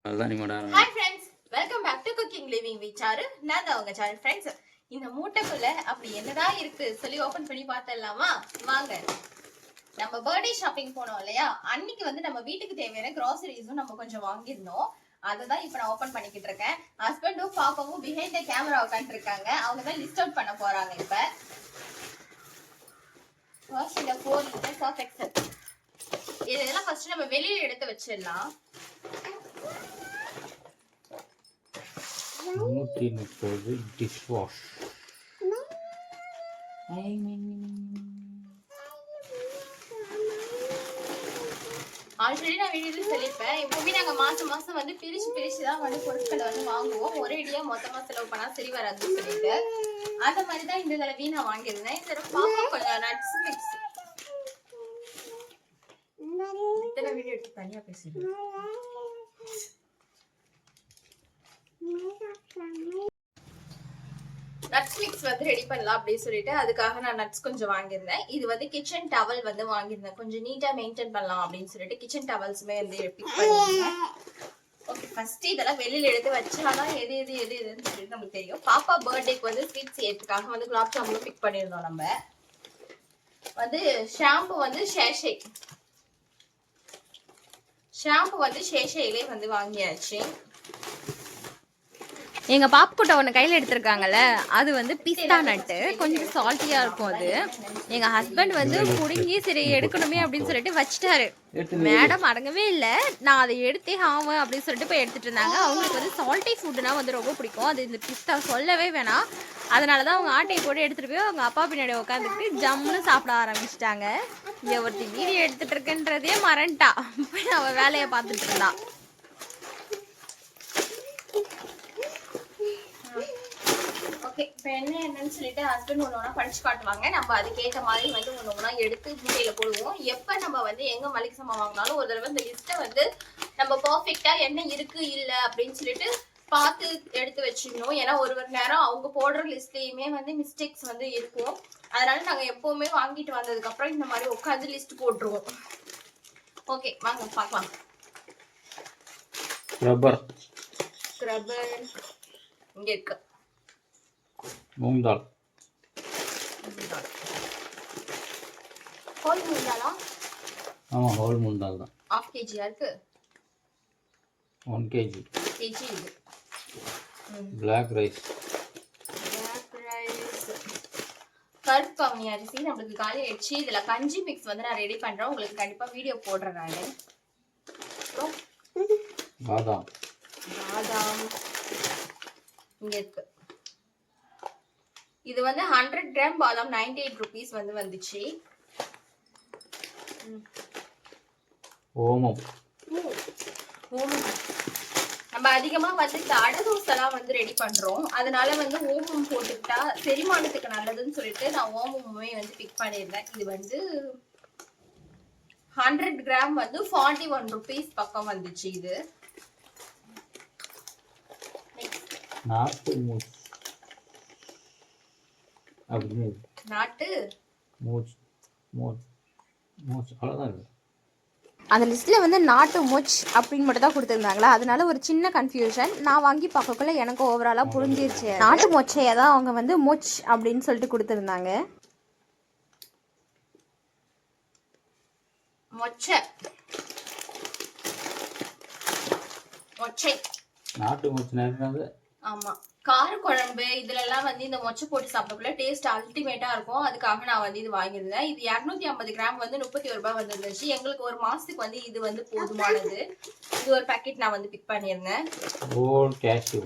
Hi friends, welcome back to Cooking Living with Charu. நான் தான் உங்க Charu friends. இந்த மூட்டைக்குள்ள அப்படி என்னதான் இருக்கு சொல்லி ஓபன் பண்ணி பார்த்தலாமா? வாங்க. நம்ம பர்த்டே ஷாப்பிங் போனோம் இல்லையா? அன்னைக்கு வந்து நம்ம வீட்டுக்கு தேவையான groceries நம்ம கொஞ்சம் வாங்கிருந்தோம். அததான் இப்ப நான் ஓபன் பண்ணிக்கிட்டு இருக்கேன். ஹஸ்பண்டும் பாப்பாவும் behind the camera உட்கார்ந்து இருக்காங்க. அவங்க தான் லிஸ்ட் அவுட் பண்ண போறாங்க இப்ப. First இந்த 4 liters of excel. இதெல்லாம் ஃபர்ஸ்ட் நம்ம வெளியில எடுத்து வச்சிடலாம். 130 டிஷ் வாஷ். ஆல்ரெடி நான் வீடியோல சொல்லிருப்பேன். எப்பவுமே நாங்க மாசம் வந்து பிரிச்சு தான் வந்து பொருட்களை வந்து வாங்குவோம். ஒரேடியா மொத்தமா செலவு பண்ணா சரி வராதுன்னு சொல்லிட்டு அந்த மாதிரிதான் இந்த தடவை நான் வாங்கியிருந்தேன். இந்த தடவை பாப்பா கொஞ்சம் நட்ஸ் மிக்ஸ். இத்தனை வீடியோ எடுத்து தனியா பேசுறேன். நட்ஸ் மிக்ஸ் வந்து ரெடி பண்ணலாம் அப்படின்னு சொல்லிட்டு அதுக்காக நான் நட்ஸ் கொஞ்சம் வாங்கியிருந்தேன். இது வந்து கிச்சன் டவல் வந்து வாங்கியிருந்தேன். கொஞ்சம் நீட்டா மெயின்டைன் பண்ணலாம் அப்படின்னு சொல்லிட்டு கிச்சன் டவல்ஸுமே வந்து பிக் பண்ணிருந்தேன். ஓகே, ஃபர்ஸ்ட் இதெல்லாம் வெளியில எடுத்து வச்சாதான் எது எதுன்னு சொல்லிட்டு நமக்கு தெரியும். பாப்பா பர்த்டேக்கு வந்து ஸ்வீட் செய்யறதுக்காக வந்து குலாப் ஜாமுன் பிக் பண்ணியிருந்தோம். நம்ம வந்து ஷாம்பு வந்து ஷேஷையிலே வந்து வாங்கியாச்சு. எங்க பாப்பு கிட்ட ஒன்று கையில் எடுத்திருக்காங்கல்ல, அது வந்து பிஸ்தா நட்டு, கொஞ்சம் சால்ட்டியா இருக்கும். அது எங்க ஹஸ்பண்ட் வந்து புடுங்கி சரி எடுக்கணுமே அப்படின்னு சொல்லிட்டு வச்சுட்டாரு. மேடம் அடங்கவே இல்லை, நான் அதை எடுத்தே ஆவேன் அப்படின்னு சொல்லிட்டு போய் எடுத்துட்டு இருந்தாங்க. அவங்களுக்கு வந்து சால்ட்டி ஃபுட்டுனா வந்து ரொம்ப பிடிக்கும். அது இந்த பிஸ்தா சொல்லவே வேணாம். அதனாலதான் அவங்க ஆட்டையை போட்டு எடுத்துட்டு போய் அவங்க அப்பா பின்னாடி உட்காந்துட்டு ஜம்முன்னு சாப்பிட ஆரம்பிச்சிட்டாங்க. இங்க ஒருத்தி வீடியோ எடுத்துட்டு இருக்குன்றதே மறந்துட்டா, போய் அவ வேலையை பார்த்துட்டு இருந்தா. ஓகே, இப்போ என்னன்னு சொல்லிட்டு ஹஸ்பண்ட் ஒன்று படிச்சு காட்டுவாங்க. நம்ம அதுக்கேற்ற மாதிரி வந்து ஒன்று எடுத்து மூட்டையில போடுவோம். எப்போ நம்ம வந்து எங்க மளிகை சாமான் வாங்கினாலும் ஒரு தடவை இந்த லிஸ்ட்டை வந்து நம்ம பர்ஃபெக்டா என்ன இருக்கு இல்லை அப்படின்னு சொல்லிட்டு பார்த்து எடுத்து வச்சுக்கணும். ஏன்னா ஒரு நேரம் அவங்க போடுற லிஸ்ட்லயுமே வந்து மிஸ்டேக்ஸ் வந்து இருக்கும். அதனால நாங்க எப்பவுமே வாங்கிட்டு வந்ததுக்கு அப்புறம் இந்த மாதிரி உட்காந்து லிஸ்ட் போட்டுருவோம். ஓகே, வாங்க பார்க்கலாம். ஸ்க்ரப்பர் இங்க இருக்கு. மூங் தால் ஹோல் மூங் தாலா? ஆமா, ஹோல் மூங் தால் தான். ½ kg இருக்கு. 1 kg இது பிளாக் ரைஸ். கருப்பு கவுனி அரிசி நம்மளுக்கு காலி ஆயிடுச்சு. இதுல கஞ்சி மிக்ஸ் வந்து நான் ரெடி பண்றேன். உங்களுக்கு கண்டிப்பா வீடியோ போடுறேன் நானு. பாதாம் இங்க இருக்கு. இது வந்து 100 கிராம் பாதாம் 98 rupees வந்து வந்துச்சு. ஓமம் நம்ம அதிகமா வந்து இந்த அடை தோசைலாம் வந்து ரெடி பண்றோம். அதனால வந்து ஓமம் போட்டுக்கிட்டா செரிமானத்துக்கு நல்லதுன்னு சொல்லிட்டு நான் ஓமமுமே வந்து பிக் பண்ணியிருந்தேன். இது வந்து 100 கிராம் வந்து 41 rupees பக்கம் வந்துச்சு. இது நாட்டு மூச் அப்படின்னு நாட்டு மூச் அவ்வளோதான். அந்த லிஸ்ட்டில் வந்து நாட்டு மூச் அப்படின்னு மட்டும் தான் கொடுத்துருந்தாங்களா, அதனால ஒரு சின்ன கன்ஃபியூஷன். நான் வாங்கி பார்க்கக்குள்ள எனக்கு ஓவராலாக புரிஞ்சிருச்சு. நாட்டு மொச்சையை தான் அவங்க வந்து மூச் அப்படின்னு சொல்லிட்டு கொடுத்துருந்தாங்க. மொச்சை நாட்டு மொச்சை. ஆமா, கார குழம்பு இதுல எல்லாம் வந்து இந்த மொச்சை போட்டு சாப்பிடக்குள்ள டேஸ்ட் அல்டிமேட்டா இருக்கும். அதுக்காக நான் வந்து இது வாங்கியிருந்தேன். இது 250 கிராம் வந்து 31 ரூபாய் வந்துருந்துச்சு. எங்களுக்கு ஒரு மாசத்துக்கு வந்து இது வந்து போதுமானது. இது ஒரு பாக்கெட் நான் வந்து பிக் பண்ணியிருந்தேன். ஓல் கேஷ்யூ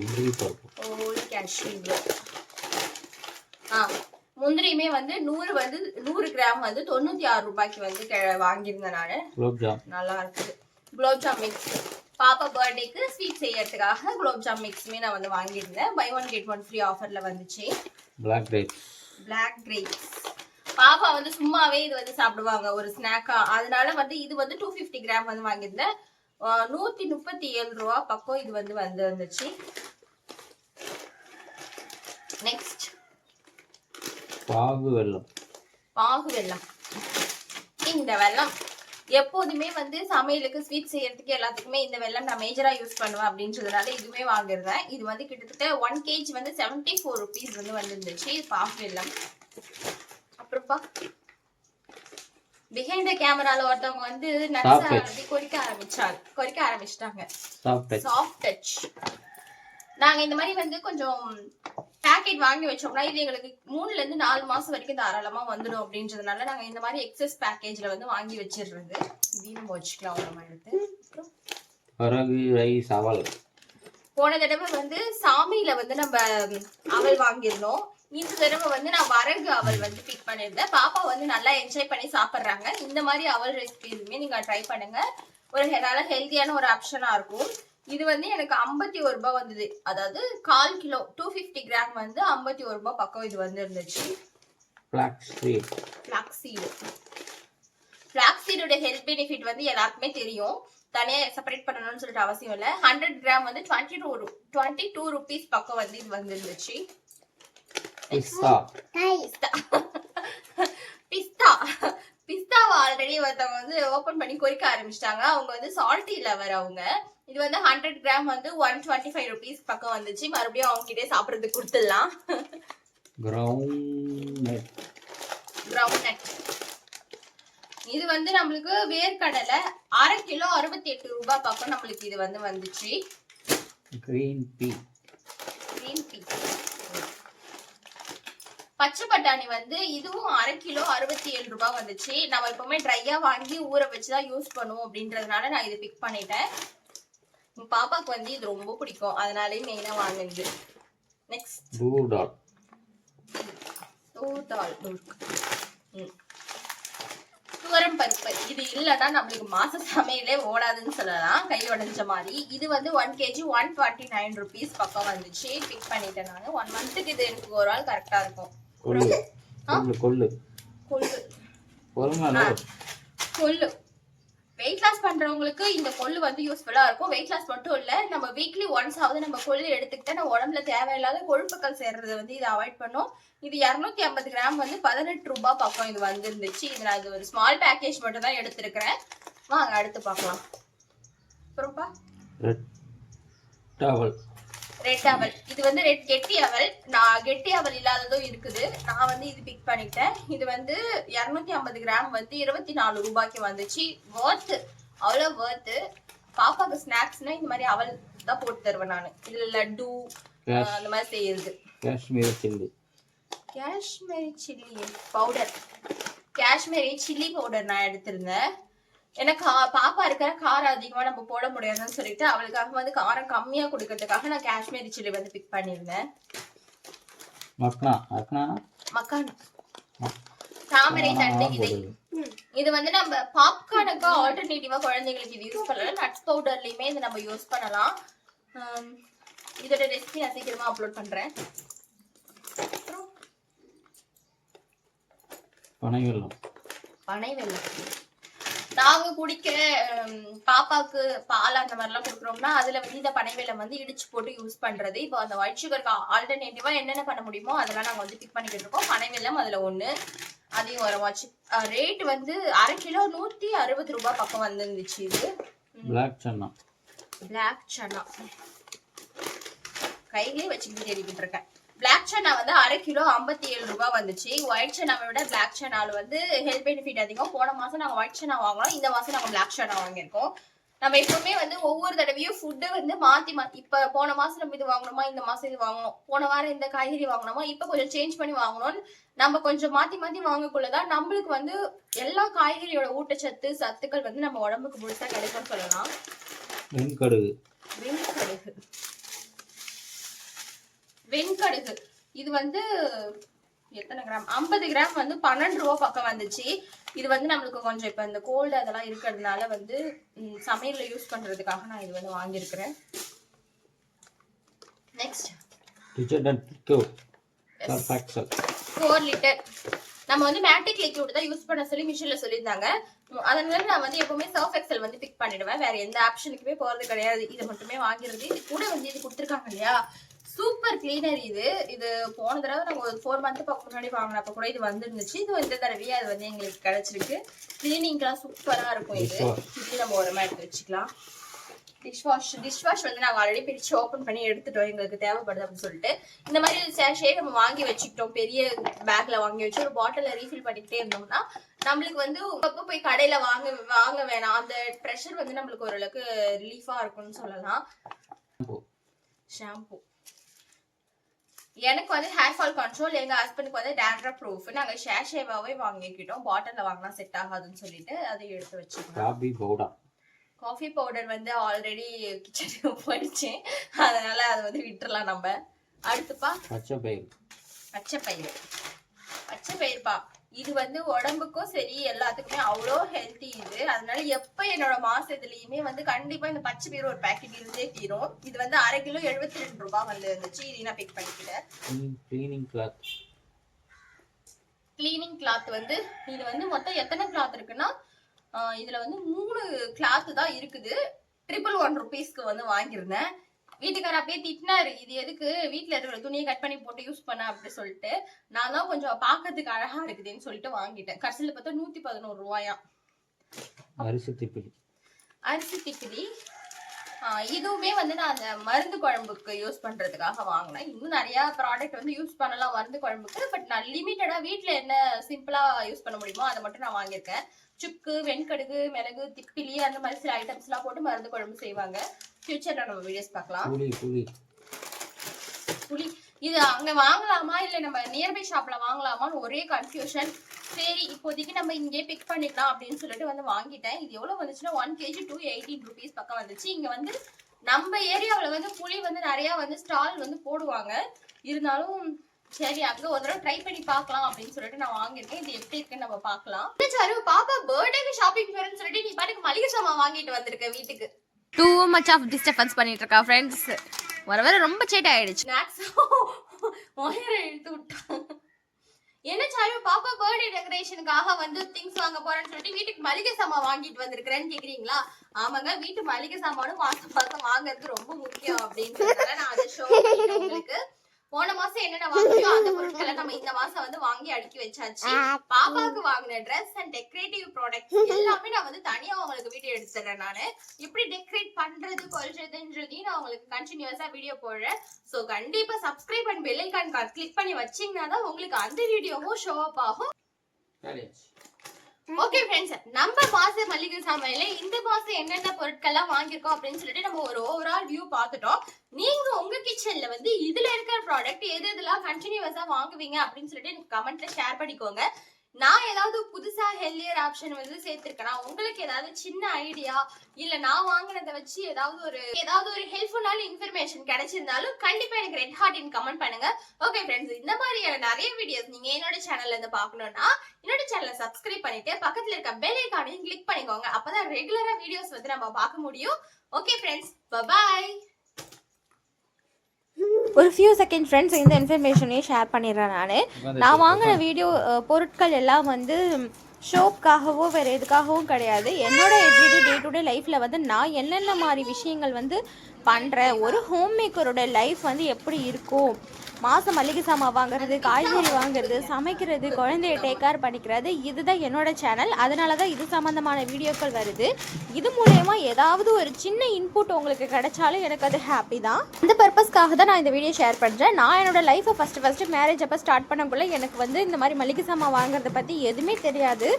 முந்திரியுமே வந்து 100 கிராம் வந்து 96 ரூபாய்க்கு வந்து வாங்கியிருந்தேன் நானு. நல்லா இருக்குது. குலோப்ஜாம் மிக்ஸ் பாப்பா பர்த்டேக்கு ஸ்வீட் செய்யறதுக்காக குலோப்ஜாம் மிக்ஸுமே நான் வந்து வாங்கியிருந்தேன். பை 1 get 1 ஃப்ரீ ஆஃபர்ல வந்துச்சு. பிளாக் கிரேப்ஸ் பாப்பா வந்து சும்மாவே இது வந்து சாப்பிடுவாங்க ஒரு ஸ்நாக்கா. அதனால வந்து இது வந்து 250 கிராம் வந்து வாங்கியிருந்தேன். 137 ரூபா பக்கம் இது வந்து வந்துச்சு. நெக்ஸ்ட் பாகு வெல்லம். இந்த வெல்லம் எப்போதுமே வந்து சமையலுக்கு ஸ்வீட் செய்யறதுக்கு எல்லாத்துக்குமே இந்த வெல்லம் நான் மேஜரா யூஸ் பண்ணுவேன் அப்படின்றதுனால இதுவுமே வாங்கிருந்தேன். இது வந்து கிட்டத்தட்ட 1 kg வந்து 74 rupees வந்து வந்துருந்துச்சு. இது பாஃப் வெல்லம். அப்புறம்ப்பா பிஹைண்ட் கேமரால ஒருத்தவங்க வந்து நட்ஸ் கொறிக்க ஆரம்பிச்சிட்டாங்க. Soft touch. நாங்க இந்த மாதிரி வந்து கொஞ்சம் பேக்கெட் வாங்கி வச்சோம்னா இது எங்களுக்கு 3 ல இருந்து 4 மாசம் வரைக்கும் தாராளமா வந்துடும் அப்படின்றதுனால நாங்க இந்த மாதிரி எக்ஸஸ் பேக்கேஜ்ல வந்து வாங்கி வச்சிடுறது. இதையும் நம்ம வச்சுக்கலாம் ஒரு மாதிரி எடுத்து. வரகு ரைஸ் அவல். போன தடவை வந்து சாமியில வந்து நம்ம அவல் வாங்கியிருந்தோம். இந்த தடவை வந்து நான் வரகு அவல் வந்து பிக் பண்ணிருந்தேன். பாப்பா வந்து நல்லா என்ஜாய் பண்ணி சாப்பிடுறாங்க. இந்த மாதிரி அவல் ரெசிபிஸுமே நீங்க ட்ரை பண்ணுங்க. ஒரு நல்ல ஹெல்த்தியான ஒரு ஆப்ஷனா இருக்கும். இது வந்து எனக்கு 51 ரூபாய் வந்தது. அதாவது 1/4 கிலோ 250 கிராம் வந்து 51 ரூபாய் பக்கம் இது வந்து இருந்துச்சு. ஃபிளாக்ஸீடோட ஹெல்த் பெனிஃபிட் வந்து எல்லாருக்குமே தெரியும். தனியா செப்பரேட் பண்ணணும்னு சொல்லிட்டு அவசியம் இல்லை. 100 கிராம் வந்து 22 rupees பக்கம் வந்து இது வந்து இருந்துச்சு. பிஸ்தாவை ஆல்ரெடி ஒருத்தவங்க வந்து ஓபன் பண்ணி கொறிக்க ஆரம்பிச்சிட்டாங்க. அவங்க வந்து சால்ட்டி லவர். அவங்க இது வந்து 100 கிராம் வந்து 125 rupees பக்கம் வந்துச்சு. மறுபடியும் அவங்க கிட்டே சாப்பிடுறதுக்கு கொடுத்துடலாம். கிரவுண்ட். இது வந்து நம்மளுக்கு வேர்க்கடலை 1/2 கிலோ 68 ரூபாய் பக்கம் நம்மளுக்கு இது வந்து வந்துச்சு. கிரீன் பீ. பச்சை பட்டாணி வந்து இதுவும் 1/2 கிலோ 67 ரூபாய் வந்துச்சு. நம்ம எப்பவுமே ட்ரையா வாங்கி ஊற வச்சுதான் யூஸ் பண்ணுவோம் அப்படின்றதுனால நான் இது பிக் பண்ணிட்டேன். பாப்பாக்கு வந்து இது ரொம்ப பிடிக்கும், அதனாலே மெயினா வாங்குது. நெக்ஸ்ட் துவரம் பருப்பு. இது இல்லைன்னா நம்மளுக்கு மாச சமையலே ஓடாதுன்னு சொல்லலாம், கை உடைஞ்ச மாதிரி. இது வந்து 1 kg 129 rupees பக்கம் வந்துச்சு. பிக் பண்ணிட்டேன் நான். 1 monthக்கு இது எனக்கு ஒரு ஆள் கரெக்டா இருக்கும். கொள்ளு வெயிட் லாஸ் பண்றவங்களுக்கு இந்த கொள்ளு வந்து யூஸ்ஃபுல்லா இருக்கும். வெயிட் லாஸ் மட்டும் இல்ல, நம்ம வீக்லி ஒன்ஸ் ஆவது நம்ம கொள்ளு எடுத்துக்கிட்டா நம்ம உடம்புல தேவையில்லாத கொழுப்புகள் சேர்றது வந்து இது அவாய்ட் பண்ணும். இது 250 கிராம் வந்து 18 ரூபாய் பக்கம் இது வந்துருந்துச்சு. இது நான் இது ஒரு ஸ்மால் பேக்கேஜ் மட்டும் தான் எடுத்திருக்கிறேன். வாங்க அடுத்து பார்க்கலாம். அப்புறம்ப்பா ரெட் அவல். இது வந்து கெட்டி அவல். நான் கெட்டி அவல் இல்லாததும் இருக்குது. நான் வந்து இது பிக் பண்ணிட்டேன். இது வந்து 250 கிராம் வந்து 24 ரூபாய்க்கு வந்துச்சு. வர்த்து, அவ்வளோ வர்த்து. பாப்பாக்கு ஸ்நாக்ஸ்னா இந்த மாதிரி அவல் தான் போட்டு தருவேன் நான். இதுல லட்டு அந்த மாதிரி செய்யுது. காஷ்மீரி சில்லி பவுடர் நான் எடுத்திருந்தேன். எனக்கு பாப்பா இருக்கிற காரம் அதிகமா நம்ம போட முடியாதுன்னு சொல்லிட்டு அவளுக்காக வந்து காரம் கம்மியா கொடுக்கறதுக்காக நான் காஷ்மீரி சில்லி வந்து பிக் பண்ணிருந்தேன். தாமரை தண்டு விதை. இது வந்து நம்ம பாப்கார்னுக்கு ஆல்டர்னேட்டிவா குழந்தைங்களுக்கு இது யூஸ் பண்ணலாம். நட்ஸ் பவுடர்லயுமே இது நம்ம யூஸ் பண்ணலாம். இதோட ரெசிபி நான் சீக்கிரமா அப்லோட் பண்றேன். பனை வெல்லம் நாங்க குடிக்கிற பாப்பாக்கு பால் அந்த மாதிரி எல்லாம் கொடுக்குறோம்னா அதுல வந்து இந்த பனை வெல்லம் வந்து இடிச்சு போட்டு யூஸ் பண்றது. இப்போ அந்த ஒயிட் சுகருக்கு ஆல்டர்னேட்டிவா என்னென்ன பண்ண முடியுமோ அதெல்லாம் நாங்க வந்து பிக் பண்ணிக்கிட்டு இருக்கோம். பனை வெல்லம் அதுல ஒண்ணு, அதையும் வரமாச்சு. ரேட் வந்து 1/2 கிலோ 160 ரூபாய் பக்கம் வந்துருந்துச்சு. இது பிளாக் சன்னா கையிலே வச்சுக்கிட்டு தேடிக்கிட்டு இருக்கேன். பிளாக் சன்னா வந்து 1/2 கிலோ 57 ரூபாய் வந்துச்சு. ஒயிட் சன்னாவை விட பிளாக் சன்னால வந்து ஹெல்த் பெனிஃபிட் அதிகம். போன மாசம் நாங்க ஒயிட் சன்னா வாங்கினோம், இந்த மாசம் நாங்க பிளாக் சன்னா வாங்கியிருக்கோம். நம்ம எப்பவுமே வந்து ஒவ்வொரு தடவையும் ஃபுட்டு வந்து மாத்தி இப்ப போன மாசம் நம்ம இது வாங்கணுமா, இந்த மாசம் இது வாங்கணும், போன வாரம் இந்த காய்கறி வாங்கணுமா, இப்ப கொஞ்சம் சேஞ்ச் பண்ணி வாங்கணும்னு நம்ம கொஞ்சம் மாத்தி வாங்கக்குள்ளதான் நம்மளுக்கு வந்து எல்லா காய்கறியோட ஊட்டச்சத்து சத்துக்கள் வந்து நம்ம உடம்புக்கு முழுசா கிடைக்கும்னு சொல்லலாம். வெண்கடுகு இது வந்து எத்தனை கிராம், 50 கிராம் வந்து 12 ரூபாய் பக்கம் வந்துச்சு. இது வந்து நம்மளுக்கு கொஞ்சம் இப்ப இந்த கோல்டு அதெல்லாம் இருக்கிறதுனால வந்து சமையல்ல யூஸ் பண்றதுக்காக நான் இது வந்து வாங்கியிருக்கிறேன். நெக்ஸ்ட் 4 லிட்டர் நம்ம வந்து மேட்டிக் லிக்விட் தான் யூஸ் பண்ண சொல்லி மிஷின்ல சொல்லியிருந்தாங்க. அதனால நான் வந்து எப்பவுமே சர்ஃப் எக்ஸல் வந்து பிக் பண்ணிடுவேன். வேற எந்த ஆப்ஷனுக்குமே போறது கிடையாது. இதை மட்டுமே வாங்கிடுறது. இது கூட வந்து இது கொடுத்துருக்காங்க இல்லையா, சூப்பர் கிளீனர் இது போன தடவை நம்ம ஒரு 4 மந்த் பக்கம் முன்னாடி வாங்கினப்ப கூட இது வந்துருந்துச்சு. இது இந்த தடவையே அது வந்து எங்களுக்கு கிடைச்சிருக்கு. கிளீனிங்லாம் சூப்பரா இருக்கும். இது நம்ம ஓரமா எடுத்து வச்சுக்கலாம். டிஷ்வாஷ் வந்து நாங்க ஆல்ரெடி பிரிச்சு ஓபன் பண்ணி எடுத்துட்டோம், எங்களுக்கு தேவைப்படுது அப்படின்னு சொல்லிட்டு. இந்த மாதிரி சேஷே நம்ம வாங்கி வச்சுக்கிட்டோம், பெரிய பேக்ல வாங்கி வச்சு ஒரு பாட்டில ரீஃபில் பண்ணிக்கிட்டே இருந்தோம்னா நம்மளுக்கு வந்து போய் கடையில வாங்க வேணாம். அந்த ப்ரெஷர் வந்து நம்மளுக்கு ஓரளவுக்கு ரிலீஃபா இருக்கும்னு சொல்லலாம். ஷாம்பு எனக்கு வந்து ஹேர் ஃபால் கண்ட்ரோல், எங்க ஹஸ்பண்டுக்கு வந்து டேண்ட்ரஃப் ப்ரூஃப். நாங்க ஷேஷேவாவே வாங்கிக்கிட்டோம், பாட்டில்ல வாங்கினா செட் ஆகாதுன்னு சொல்லிட்டு அதை எடுத்து வச்சுக்கோங்க. காஃபி பவுடர் வந்து ஆல்ரெடி கிச்சனுக்கு போயிடுச்சேன், அதனால அதை வந்து விட்டுறலாம் நம்ம. அடுத்துப்பா பச்சைப்பயிர்ப்பா. இது வந்து உடம்புக்கும் சரி எல்லாத்துக்குமே அவ்வளோ ஹெல்த்தி இது. அதனால எப்ப என்னோட மாசத்துலயுமே வந்து கண்டிப்பா இந்த பச்சை பயிர் ஒரு பேக்கெட் இருந்தே தீரும். இது வந்து 1/2 கிலோ 72 ரூபாய் வந்து இருந்துச்சு. இது நான் பிக் பண்ணிக்கிறேன். கிளீனிங் கிளாத் வந்து இது வந்து மொத்தம் எத்தனை கிளாத் இருக்குன்னா இதுல வந்து 3 கிளாத் தான் இருக்குது. 111 rupeesக்கு வந்து வாங்கியிருந்தேன். வீட்டுக்கார அப்படியே திட்டினாரு, இது எதுக்கு வீட்டுல இருக்கிற துணியை கட் பண்ணி போட்டு யூஸ் பண்ண அப்படி சொல்லிட்டு. நான் தான் கொஞ்சம் பாக்கிறதுக்கு அழகா இருக்குதுன்னு சொல்லிட்டு வாங்கிட்டேன். கடைசியில பார்த்தா 111 ரூபாயா. அரிசி திப்பிலி இதுவுமே வந்து நான் அந்த மருந்து குழம்புக்கு யூஸ் பண்றதுக்காக வாங்கினேன். இன்னும் நிறைய ப்ராடக்ட் வந்து யூஸ் பண்ணலாம் மருந்து குழம்புக்கு. பட் நான் லிமிட்டடா வீட்டுல என்ன சிம்பிளா யூஸ் பண்ண முடியுமோ அதை மட்டும் நான் வாங்கியிருக்கேன். சுக்கு, வெண்கடுகு, மிளகு, திப்பிலி அந்த மாதிரி சில ஐட்டம்ஸ் எல்லாம் போட்டு மருந்து குழம்பு செய்வாங்க. ஃபியூச்சர்ல நம்ம வீடியோஸ் பார்க்கலாம். புளி இது அங்க வாங்கலாமா இல்ல நம்ம நியர்பை ஷாப்ல வாங்கலாமான்னு ஒரே கன்ஃபியூஷன். சரி இப்போதைக்கு நம்ம இங்கே பிக் பண்ணிக்கலாம் அப்படின்னு சொல்லிட்டு வந்து வாங்கிட்டேன். இது எவ்வளவு வந்துச்சுன்னா 1 kg 218 rupees பக்கம் வந்துச்சு. இங்க வந்து நம்ம ஏரியாவில வந்து புளி வந்து நிறைய வந்து ஸ்டால் வந்து போடுவாங்க. இருந்தாலும் சரி அங்க ஒரு தடவை ட்ரை பண்ணி பார்க்கலாம் அப்படின்னு சொல்லிட்டு நான் வாங்கியிருக்கேன். இது எப்படி இருக்குன்னு நம்ம பார்க்கலாம். பாப்பா பர்த்டேக்கு ஷாப்பிங் போறேன்னு சொல்லிட்டு நீ பாட்டுக்கு மளிகை சாமான் வாங்கிட்டு வந்திருக்க வீட்டுக்கு. டூ மச் ஆஃப் டிஸ்டர்பன்ஸ் பண்ணிட்டு இருக்கா ஃப்ரெண்ட்ஸ். வர ரொம்ப சேட் ஆயிடுச்சு. இழுத்து விட்டான். என்ன சாரு பாப்பா பர்த்டே டெக்கரேஷனுக்காக வந்து திங்ஸ் வாங்க போறேன்னு சொல்லிட்டு வீட்டுக்கு மளிகை சாமான் வாங்கிட்டு வந்திருக்கிறேன்னு கேக்குறீங்களா? ஆமாங்க, வீட்டு மளிகை சாமானும் மாசம் மாசம் வாங்குறது ரொம்ப முக்கியம் அப்படின்றதுனால நான் அதை ஷோ பண்ணிட்டேன் உங்களுக்கு. போன மாசம் என்னென்ன வாங்கியோ அந்த பொருட்களை நம்ம இந்த மாசம் வந்து வாங்கி அடுக்கி வச்சாச்சு. பாப்பாவுக்கு வாங்கின ட்ரெஸ் அண்ட் டெக்கரேட்டிவ் ப்ராடக்ட்ஸ் எல்லாமே நான் வந்து தனியா உங்களுக்கு வீடியோ எடுத்துறேன். நானு எப்படி டெக்கரேட் பண்றது கொள்றதுன்றதையும் நான் உங்களுக்கு கண்டினியூஸா வீடியோ போடுறேன். சோ கண்டிப்பா subscribe and bell icon click பண்ணி வச்சீங்கன்னா தான் உங்களுக்கு அந்த வீடியோவும் ஷோ அப் ஆகும். ஓகே ஃப்ரெண்ட்ஸ், நம்ம மாச மளிகை சாமான்ல இந்த மாசம் என்னென்ன பொருட்கள்லாம் வாங்கியிருக்கோம் அப்படின்னு சொல்லிட்டு நம்ம ஒரு ஓவரால் வியூ பார்த்துட்டோம். நீங்க உங்க கிச்சன்ல வந்து இதுல இருக்கிற ப்ராடக்ட் எது எதெல்லாம் கண்டினியூஸா வாங்குவீங்க அப்படின்னு சொல்லிட்டு எனக்கு கமெண்ட்ல ஷேர் பண்ணிக்கோங்க. நான் ஏதாவது புதுசா ஹெல்தியர் ஆப்ஷன் வந்து சேர்த்திருக்கேனா, உங்களுக்கு ஏதாவது சின்ன ஐடியா இல்ல நான் வாங்கினதை வச்சு ஏதாவது ஒரு ஹெல்ப்ஃபுல்லான இன்ஃபர்மேஷன் கிடைச்சிருந்தாலும் கண்டிப்பா எனக்கு ரெட் ஹார்ட் இன் கமெண்ட் பண்ணுங்க. ஓகே ஃப்ரெண்ட்ஸ், இந்த மாதிரியான நிறைய வீடியோஸ் நீங்க என்னோட சேனல்ல இருந்து பார்க்கணும்னா என்னோட சேனலை சப்ஸ்கிரைப் பண்ணிட்டு பக்கத்துல இருக்க பெல் ஐகானையும் கிளிக் பண்ணிக்கோங்க. அப்பதான் ரெகுலரா வீடியோஸ் வந்து நம்ம பார்க்க முடியும். Okay friends, bye. ஒரு ஃபியூ செகண்ட் ஃப்ரெண்ட்ஸ் இந்த இன்ஃபர்மேஷனையும் ஷேர் பண்ணிடுறேன். நான் வாங்கின வீடியோ பொருட்கள் எல்லாம் வந்து ஷோப்காகவோ வேறு எதுக்காகவும் கிடையாது. என்னோட எவ்ரிடே டே டு டே லைஃப்பில் வந்து நான் என்னென்ன மாதிரி விஷயங்கள் வந்து பண்ணுறேன், ஒரு ஹோம் மேக்கரோட லைஃப் வந்து எப்படி இருக்கும், மாதம் மளிகை சாமான் வாங்குறது, காய்கறி வாங்குறது, சமைக்கிறது, குழந்தைய டேக் கேர் பண்ணிக்கிறது, இதுதான் என்னோட சேனல். அதனால தான் இது சம்மந்தமான வீடியோக்கள் வருது. இது மூலயமா ஏதாவது ஒரு சின்ன இன்புட் உங்களுக்கு கிடைச்சாலும் எனக்கு அது ஹாப்பி தான். இந்த பர்பஸ்க்காக தான் நான் இந்த வீடியோ ஷேர் பண்ணுறேன். நான் என்னோட லைஃப்பை ஃபஸ்ட்டு மேரேஜ் அப்போ ஸ்டார்ட் பண்ணக்குள்ளே எனக்கு வந்து இந்த மாதிரி மளிகை சாமான் வாங்குறத பற்றி எதுவுமே தெரியாது.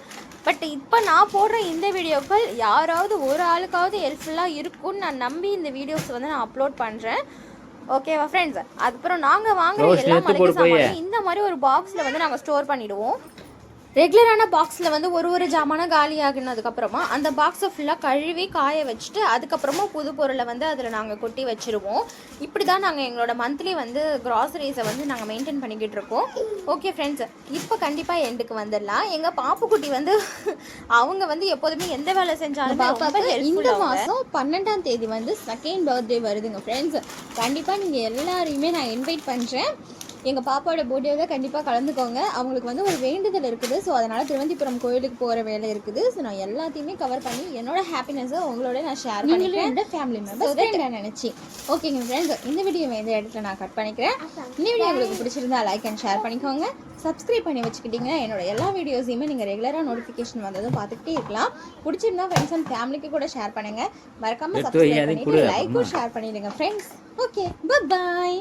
பட் இப்போ நான் போடுற இந்த வீடியோக்கள் யாராவது ஒரு ஆளுக்காவது ஹெல்ப்ஃபுல்லாக இருக்கும்னு நான் நம்பி இந்த வீடியோஸ் வந்து நான் அப்லோட் பண்ணுறேன். ஓகேவா ஃப்ரெண்ட்ஸ்? அதுக்கப்புறம் நாங்கள் வாங்குற எல்லா மளிகை சாமானும் இந்த மாதிரி ஒரு பாக்ஸில் வந்து நாங்கள் ஸ்டோர் பண்ணிவிடுவோம். ரெகுலரான பாக்ஸில் வந்து ஒரு ஜாமானம் காலி ஆகினதுக்கப்புறமா அந்த பாக்ஸை ஃபுல்லாக கழுவி காய வச்சுட்டு அதுக்கப்புறமா புது பொருளை வந்து அதில் நாங்கள் கொட்டி வச்சுருவோம். இப்படி தான் நாங்கள் எங்களோட மந்த்லி வந்து க்ராசரிஸை வந்து நாங்கள் மெயின்டைன் பண்ணிக்கிட்டு இருக்கோம். ஓகே ஃப்ரெண்ட்ஸ், இப்போ கண்டிப்பாக எண்டுக்கு வந்துடலாம். எங்கள் பாப்புக்குட்டி வந்து அவங்க வந்து எப்போதுமே எந்த வேலை செஞ்சாலும் இந்த மாதம் 12ஆம் தேதி வந்து 2nd பர்த்டே வருதுங்க ஃப்ரெண்ட்ஸ். கண்டிப்பாக நீங்கள் எல்லாரையுமே நான் இன்வைட் பண்ணுறேன். எங்கள் பாப்பாவோட பர்த்டேவில் கண்டிப்பாக கலந்துக்கோங்க. அவங்களுக்கு வந்து ஒரு வேண்டுதல் இருக்குது. ஸோ அதனால் திருவந்திபுரம் கோயிலுக்கு போகிற வேலை இருக்குது. ஸோ நான் எல்லாத்தையுமே கவர் பண்ணி என்னோட ஹாப்பினஸை உங்களோட நான் ஷேர் பண்ணிக்கிறேன். என்னோட ஃபேமிலி மெம்பர்ஸ் நான் நினச்சி. ஓகேங்க ஃப்ரெண்ட்ஸ், இந்த வீடியோ இந்த இடத்துல நான் கட் பண்ணிக்கிறேன். இந்த வீடியோ உங்களுக்கு பிடிச்சிருந்தா லைக் அண்ட் ஷேர் பண்ணிக்கோங்க. சப்ஸ்கிரைப் பண்ணி வச்சுக்கிட்டிங்கன்னா என்னோட எல்லா வீடியோஸையுமே நீங்கள் ரெகுலராக நோட்டிஃபிகேஷன் வந்ததும் பார்த்துக்கிட்டே இருக்கலாம். பிடிச்சிருந்தா ஃப்ரெண்ட்ஸ் அண்ட் ஃபேமிலிக்கு கூட ஷேர் பண்ணுங்கள். மறக்காமல் சப்ஸ்கிரைப் பண்ணிவிட்டு லைக்கும் ஷேர் பண்ணிடுங்க ஃப்ரெண்ட்ஸ். ஓகே, பாய்.